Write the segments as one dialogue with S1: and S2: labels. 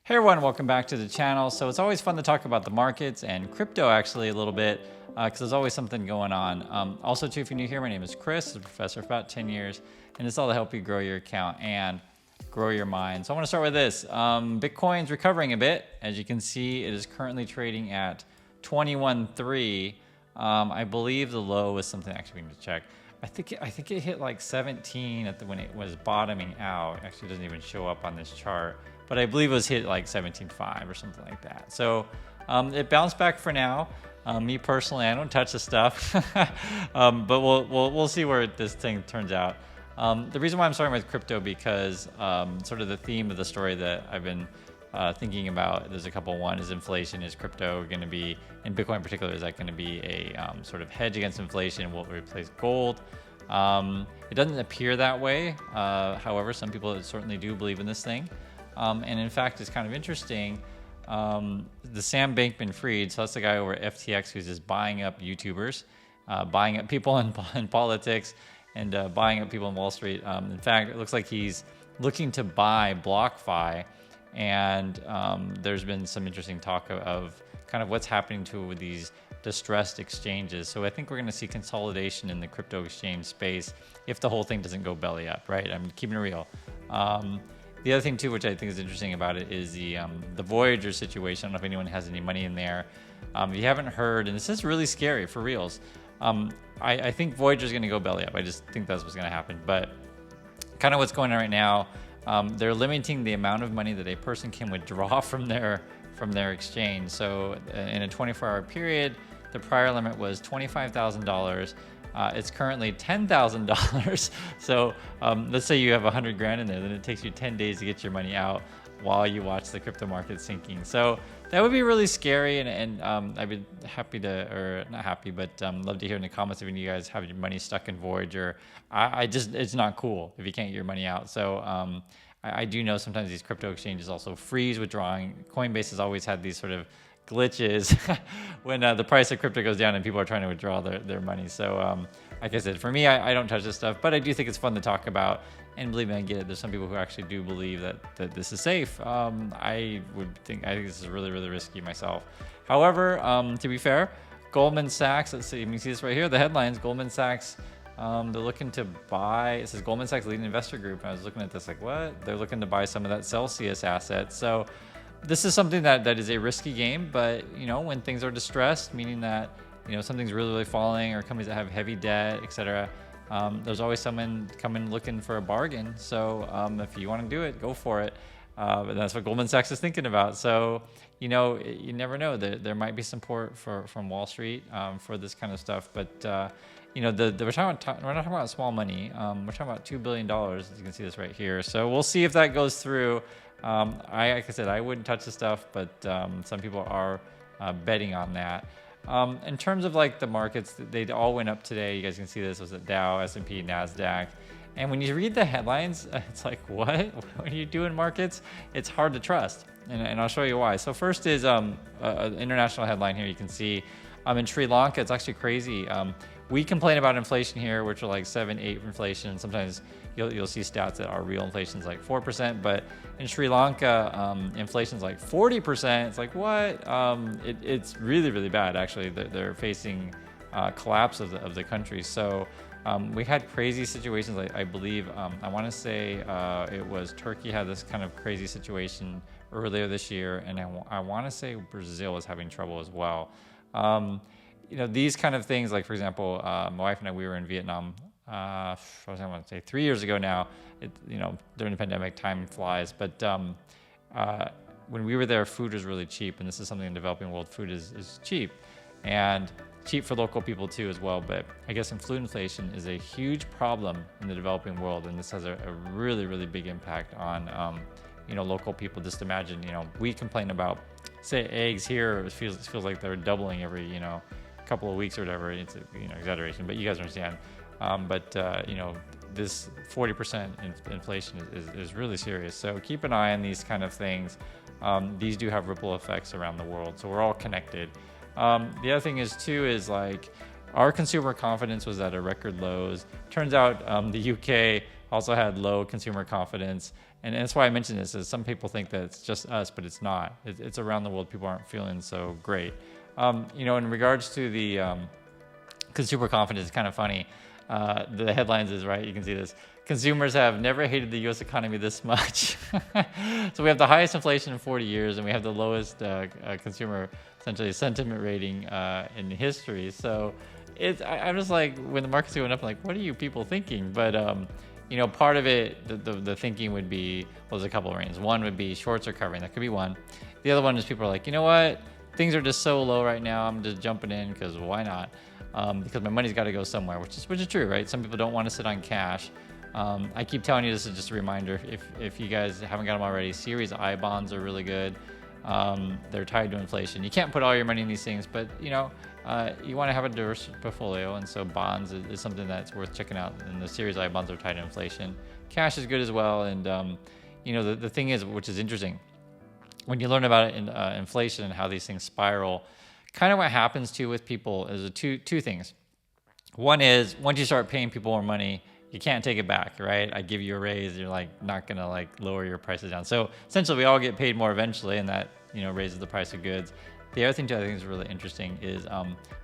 S1: Hey everyone, welcome back to the channel. So it's always fun to talk about the markets and crypto actually a little bit because there's always something going on. Also too, if you're new here, my name is Chris, I'm a professor for about 10 years, and it's all to help you grow your account and grow your mind. So I want to start with this. Bitcoin's recovering a bit. As you can see, it is currently trading at 21.3. I believe the low was something, actually we need to check. I think it hit like 17 when it was bottoming out. It actually doesn't even show up on this chart, but I believe it was hit like 17.5 or something like that. So it bounced back for now. Me personally, I don't touch the stuff, but we'll see where this thing turns out. The reason why I'm starting with crypto because sort of the theme of the story that I've been thinking about, there's a couple. One is inflation. Is crypto going to be, in Bitcoin in particular, is that going to be a sort of hedge against inflation? Will it replace gold? It doesn't appear that way. However, some people certainly do believe in this thing. And in fact, it's kind of interesting. The Sam Bankman-Fried, so that's the guy over at FTX who's just buying up YouTubers, buying up people in politics, and buying up people in Wall Street. In fact, it looks like he's looking to buy BlockFi. And there's been some interesting talk of kind of what's happening to these distressed exchanges. So I think we're going to see consolidation in the crypto exchange space if the whole thing doesn't go belly up, right? I'm keeping it real. The other thing too, which I think is interesting about it, is the Voyager situation. I don't know if anyone has any money in there. If you haven't heard, and this is really scary for reals, I think Voyager is going to go belly up. I just think that's what's going to happen. But kind of what's going on right now, they're limiting the amount of money that a person can withdraw from their exchange. So in a 24-hour period, the prior limit was $25,000. It's currently $10,000. So let's say you have 100 grand in there, then it takes you 10 days to get your money out while you watch the crypto market sinking. So that would be really scary, and I'd be happy to, or not happy, but love to hear in the comments if any of you guys have your money stuck in Voyager. It's not cool if you can't get your money out. So I do know sometimes these crypto exchanges also freeze withdrawing. Coinbase has always had these sort of glitches when the price of crypto goes down and people are trying to withdraw their money. So like I said, for me, I don't touch this stuff, but I do think it's fun to talk about. And believe me, I get it. There's some people who actually do believe that this is safe. I think this is really, really risky myself. However, to be fair, Goldman Sachs, let's see, you can see this right here, the headlines, Goldman Sachs, they're looking to buy, it says Goldman Sachs leading investor group. And I was looking at this like, what? They're looking to buy some of that Celsius asset. So this is something that is a risky game, but when things are distressed, meaning that, something's really, really falling, or companies that have heavy debt, etc., there's always someone coming looking for a bargain. So if you want to do it, go for it. But that's what Goldman Sachs is thinking about. So, you never know. There might be support from Wall Street for this kind of stuff. But, we're not talking about small money. We're talking about $2 billion, as you can see this right here. So we'll see if that goes through. Like I said, I wouldn't touch the stuff, but some people are betting on that. In terms of like the markets, they all went up today. You guys can see this was at Dow, S&P, NASDAQ. And when you read the headlines, it's like, what are you doing markets? It's hard to trust. And I'll show you why. So first is an international headline here. You can see in Sri Lanka, it's actually crazy. We complain about inflation here, which are like 7-8 inflation. Sometimes you'll see stats that our real inflation is like 4%, but in Sri Lanka, inflation's like 40%. It's like, what? It's really, really bad, actually. They're facing collapse of the country. So we had crazy situations. I believe, I want to say it was Turkey had this kind of crazy situation earlier this year, and I want to say Brazil was having trouble as well. These kind of things, like for example, my wife and I, we were in Vietnam, I want to say 3 years ago now. During the pandemic, time flies. But when we were there, food was really cheap, and this is something in the developing world. Food is cheap, and cheap for local people too as well. But I guess food inflation is a huge problem in the developing world, and this has a really, really big impact on local people. Just imagine, we complain about, say, eggs here. It feels like they're doubling every couple of weeks or whatever. It's exaggeration, but you guys understand. This 40% inflation is really serious. So keep an eye on these kind of things. These do have ripple effects around the world, so we're all connected. The other thing is like our consumer confidence was at a record lows. Turns out the UK also had low consumer confidence, And that's why I mentioned this, is some people think that it's just us, but it's not. It's around the world. People aren't feeling so great. In regards to the consumer confidence, it's kind of funny. The headlines is, right, you can see this. Consumers have never hated the U.S. economy this much. So we have the highest inflation in 40 years, and we have the lowest consumer, essentially, sentiment rating in history. So I'm just like, when the market's going up, I'm like, what are you people thinking? But part of it, the thinking would be, well, there's a couple of reasons. One would be shorts are covering. That could be one. The other one is people are like, you know what? Things are just so low right now. I'm just jumping in because why not? Because my money's got to go somewhere, which is true, right? Some people don't want to sit on cash. I keep telling you, this is just a reminder. If you guys haven't got them already, Series I bonds are really good. They're tied to inflation. You can't put all your money in these things, but you want to have a diverse portfolio, and so bonds is something that's worth checking out. And the Series I bonds are tied to inflation. Cash is good as well. And the thing is, which is interesting, when you learn about it in inflation and how these things spiral, kind of what happens too with people is two things. One is, once you start paying people more money, you can't take it back, right? I give you a raise, you're like not gonna like lower your prices down. So essentially, we all get paid more eventually, and that raises the price of goods. The other thing too, I think is really interesting is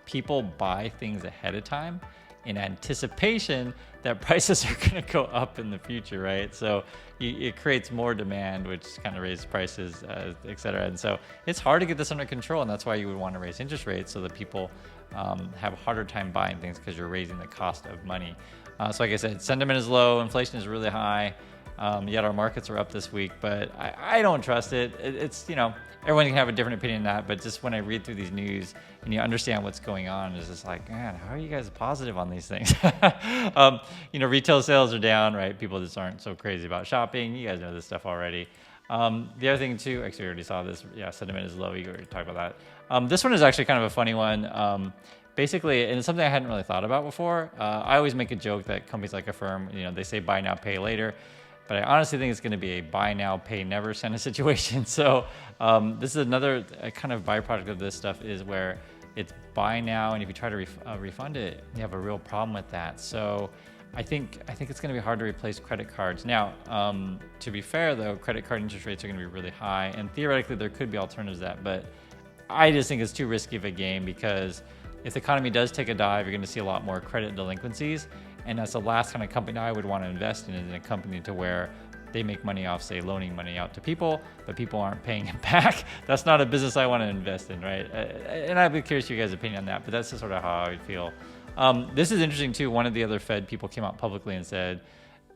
S1: people buy things ahead of time in anticipation that prices are going to go up in the future, right? So it creates more demand, which kind of raises prices, et cetera. And so it's hard to get this under control, and that's why you would want to raise interest rates so that people have a harder time buying things, because you're raising the cost of money. So like I said, sentiment is low, inflation is really high, yet our markets are up this week, but I don't trust it. It's, everyone can have a different opinion on that, but just when I read through these news and you understand what's going on, it's just like, man, how are you guys positive on these things? Retail sales are down, right? People just aren't so crazy about shopping. You guys know this stuff already. The other thing too, actually we already saw this, sentiment is low. You already talked about that. This one is actually kind of a funny one. Basically, and it's something I hadn't really thought about before. I always make a joke that companies like Affirm, they say buy now, pay later. But I honestly think it's going to be a buy now, pay never kind of situation. So this is another kind of byproduct of this stuff, is where it's buy now, and if you try to refund it, you have a real problem with that. So I think it's going to be hard to replace credit cards. Now, to be fair though, credit card interest rates are going to be really high, and theoretically there could be alternatives to that. But I just think it's too risky of a game, because if the economy does take a dive, you're going to see a lot more credit delinquencies. And that's the last kind of company I would want to invest in, is in a company to where they make money off, say, loaning money out to people, but people aren't paying it back. That's not a business I want to invest in, right? And I'd be curious to your guys' opinion on that, but that's just sort of how I would feel. This is interesting too. One of the other Fed people came out publicly and said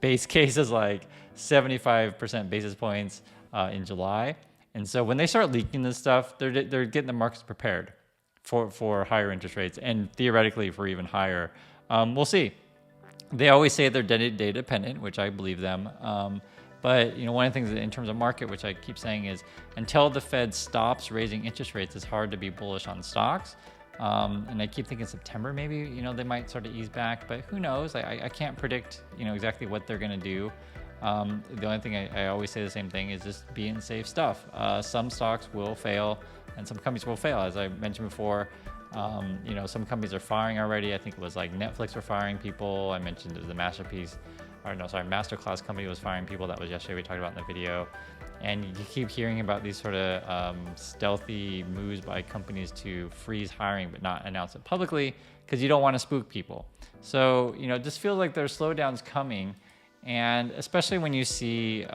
S1: base case is like 75% basis points in July. And so when they start leaking this stuff, they're getting the markets prepared for higher interest rates, and theoretically for even higher. We'll see. They always say they're day dependent, which I believe them. But one of the things in terms of market, which I keep saying, is until the Fed stops raising interest rates, it's hard to be bullish on stocks. And I keep thinking September maybe they might sort of ease back, but who knows? I can't predict exactly what they're going to do. The only thing I always say the same thing is just be in safe stuff. Some stocks will fail, and some companies will fail, as I mentioned before. Some companies are firing already. I think it was like Netflix were firing people. I mentioned the Masterclass company was firing people. That was yesterday. We talked about in the video. And you keep hearing about these sort of stealthy moves by companies to freeze hiring but not announce it publicly, because you don't want to spook people. So, it just feels like there's slowdowns coming. And especially when you see,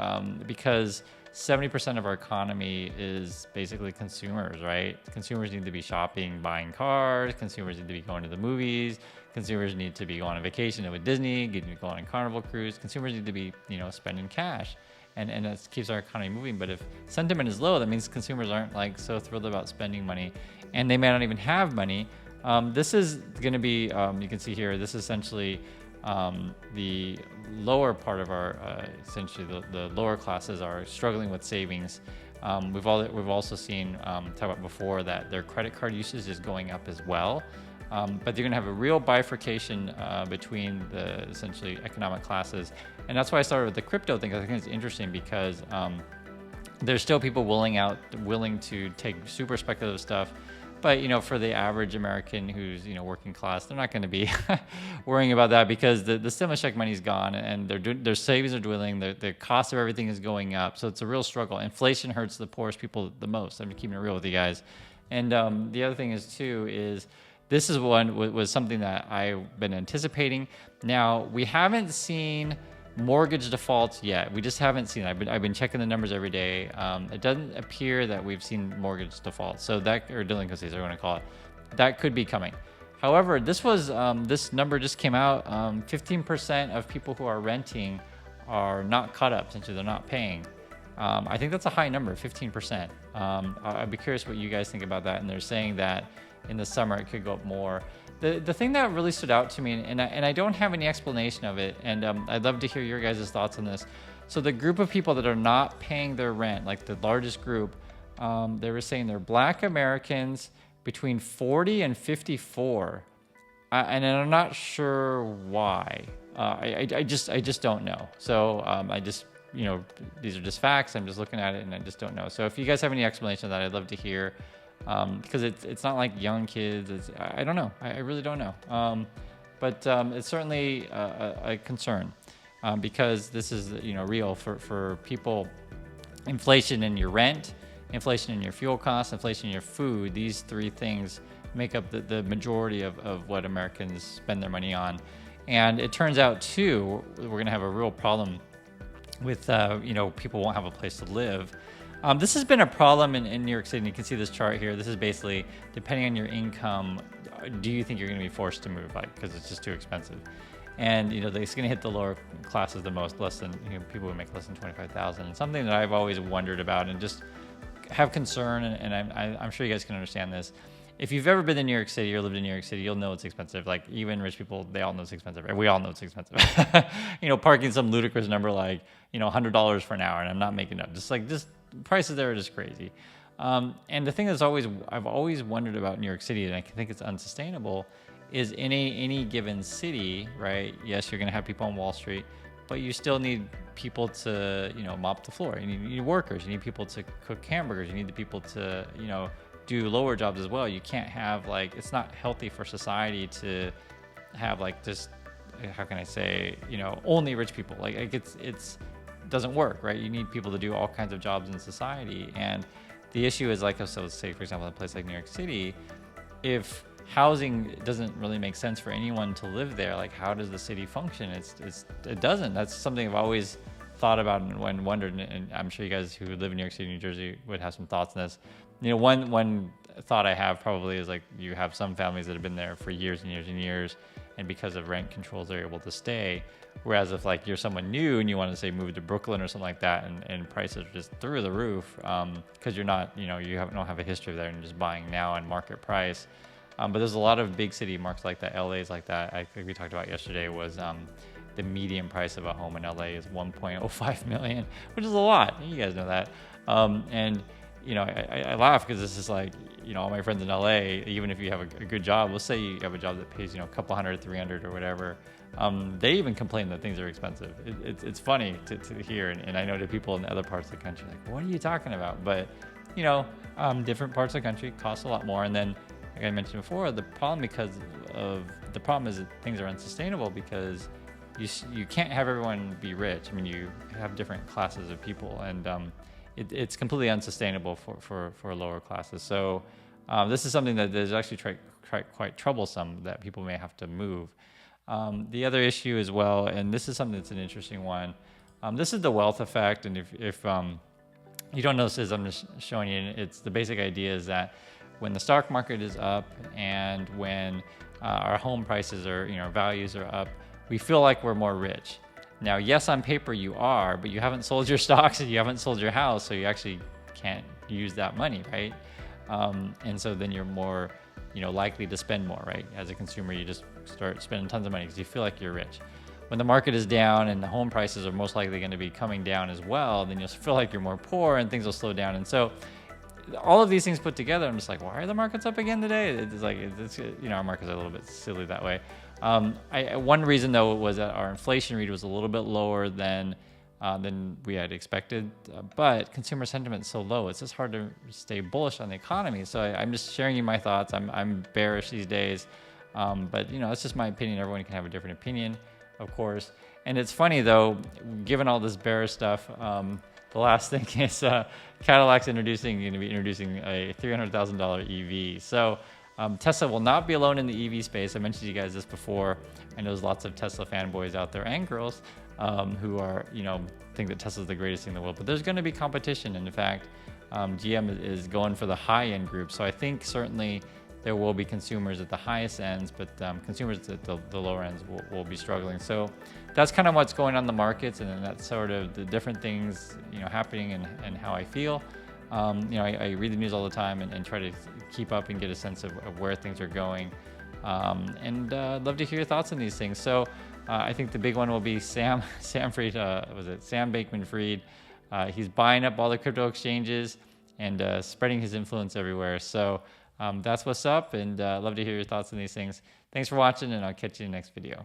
S1: because 70% of our economy is basically consumers, right? Consumers need to be shopping, buying cars. Consumers need to be going to the movies. Consumers need to be going on vacation with Disney, need to be going on Carnival cruise. Consumers need to be, spending cash. And that keeps our economy moving. But if sentiment is low, that means consumers aren't like so thrilled about spending money, and they may not even have money. This is going to be, you can see here, this is essentially the lower part of our, essentially the lower classes are struggling with savings. We've also seen, talked about before, that their credit card usage is going up as well. But they're going to have a real bifurcation between the essentially economic classes. And that's why I started with the crypto thing, because I think it's interesting, because there's still people willing to take super speculative stuff But for the average American who's working class, they're not going to be worrying about that because the stimulus check money is gone and their savings are dwindling. The cost of everything is going up, so it's a real struggle. Inflation hurts the poorest people the most. I'm keeping it real with you guys. And the other thing is this is was something that I've been anticipating. Now we haven't seen mortgage defaults yet. We just haven't seen it. I've been checking the numbers every day. It doesn't appear that we've seen mortgage defaults, so that, or delinquencies, I want to call it, that could be coming. However, this number just came out. 15% of people who are renting are not caught up, essentially they're not paying. I think that's a high number, 15%. I'd be curious what you guys think about that. And they're saying that in the summer it could go up more. The thing that really stood out to me, and I don't have any explanation of it, and I'd love to hear your guys' thoughts on this. So the group of people that are not paying their rent, like the largest group, they were saying they're Black Americans between 40 and 54, and I'm not sure why. I just don't know. So these are just facts. I'm just looking at it and I just don't know. So if you guys have any explanation of that, I'd love to hear. Because it's not like young kids. I don't know. I really don't know. But it's certainly a concern because this is real for people. Inflation in your rent, inflation in your fuel costs, inflation in your food. These three things make up the majority of what Americans spend their money on. And it turns out too, we're going to have a real problem with people won't have a place to live. This has been a problem in New York City, and you can see this chart here. This is basically, depending on your income, do you think you're going to be forced to move, because it's just too expensive? And it's going to hit the lower classes the most, less than people who make less than $25,000. And something that I've always wondered about and just have concern, and I'm sure you guys can understand this. If you've ever been to New York City or lived in New York City, you'll know it's expensive. Like even rich people, they all know it's expensive. We all know it's expensive. Parking some ludicrous number like $100 for an hour, and I'm not making it up. Just prices there are just crazy. And the thing that's I've always wondered about New York City, and I think it's unsustainable, is in any given city, right? Yes, you're going to have people on Wall Street, but you still need people to mop the floor. You need workers. You need people to cook hamburgers. You need the people to do lower jobs as well. You can't have it's not healthy for society to have just, how can I say, only rich people. It's doesn't work, right? You need people to do all kinds of jobs in society. And the issue is so say for example in a place like New York City, if housing doesn't really make sense for anyone to live there, how does the city function? It doesn't. That's something I've always thought about and wondered, and I'm sure you guys who live in New York City, New Jersey would have some thoughts on this. One thought I have probably is you have some families that have been there for years and years and years, and because of rent controls they're able to stay. Whereas if you're someone new and you want to say move to Brooklyn or something like that, and prices are just through the roof, because you're not you don't have a history there and just buying now and market price. But there's a lot of big city markets like that. LA is like that. I think we talked about yesterday was the median price of a home in LA is $1.05 million, which is a lot. You guys know that. And I laugh because this is all my friends in LA, even if you have a good job, let's say you have a job that pays, a couple $100, $300 or whatever. They even complain that things are expensive. It's funny to hear. And I know to people in other parts of the country, what are you talking about? But, different parts of the country cost a lot more. And then, like I mentioned before, the problem is that things are unsustainable because you can't have everyone be rich. I mean, you have different classes of people, and it's completely unsustainable for lower classes. So this is something that is actually quite troublesome, that people may have to move. The other issue as well, and this is something that's an interesting one, this is the wealth effect. And if you don't know this is, I'm just showing you, it's the basic idea is that when the stock market is up and when our home prices or values are up, we feel like we're more rich. Now, yes, on paper you are, but you haven't sold your stocks and you haven't sold your house, so you actually can't use that money, right? And so then you're more, likely to spend more, right? As a consumer, you just start spending tons of money because you feel like you're rich. When the market is down and the home prices are most likely going to be coming down as well, then you'll feel like you're more poor and things will slow down. And so all of these things put together, I'm just why are the markets up again today? It's our markets are a little bit silly that way. One reason though was that our inflation read was a little bit lower than than we had expected. But consumer sentiment is so low, it's just hard to stay bullish on the economy. So I'm just sharing you my thoughts. I'm bearish these days, but it's just my opinion. Everyone can have a different opinion, of course. And it's funny though, given all this bearish stuff, the last thing is Cadillac's going to be introducing a $300,000 EV. So Tesla will not be alone in the EV space. I mentioned to you guys this before. I know there's lots of Tesla fanboys out there and girls who are, think that Tesla's the greatest thing in the world. But there's going to be competition. And in fact, GM is going for the high-end group. So I think certainly there will be consumers at the highest ends, but consumers at the lower ends will be struggling. So that's kind of what's going on in the markets, and then that's sort of the different things happening and how I feel. I read the news all the time and try to keep up and get a sense of where things are going. And I'd love to hear your thoughts on these things. So I think the big one will be Sam Bankman-Fried. He's buying up all the crypto exchanges and spreading his influence everywhere. So that's what's up, and I'd love to hear your thoughts on these things. Thanks for watching, and I'll catch you in the next video.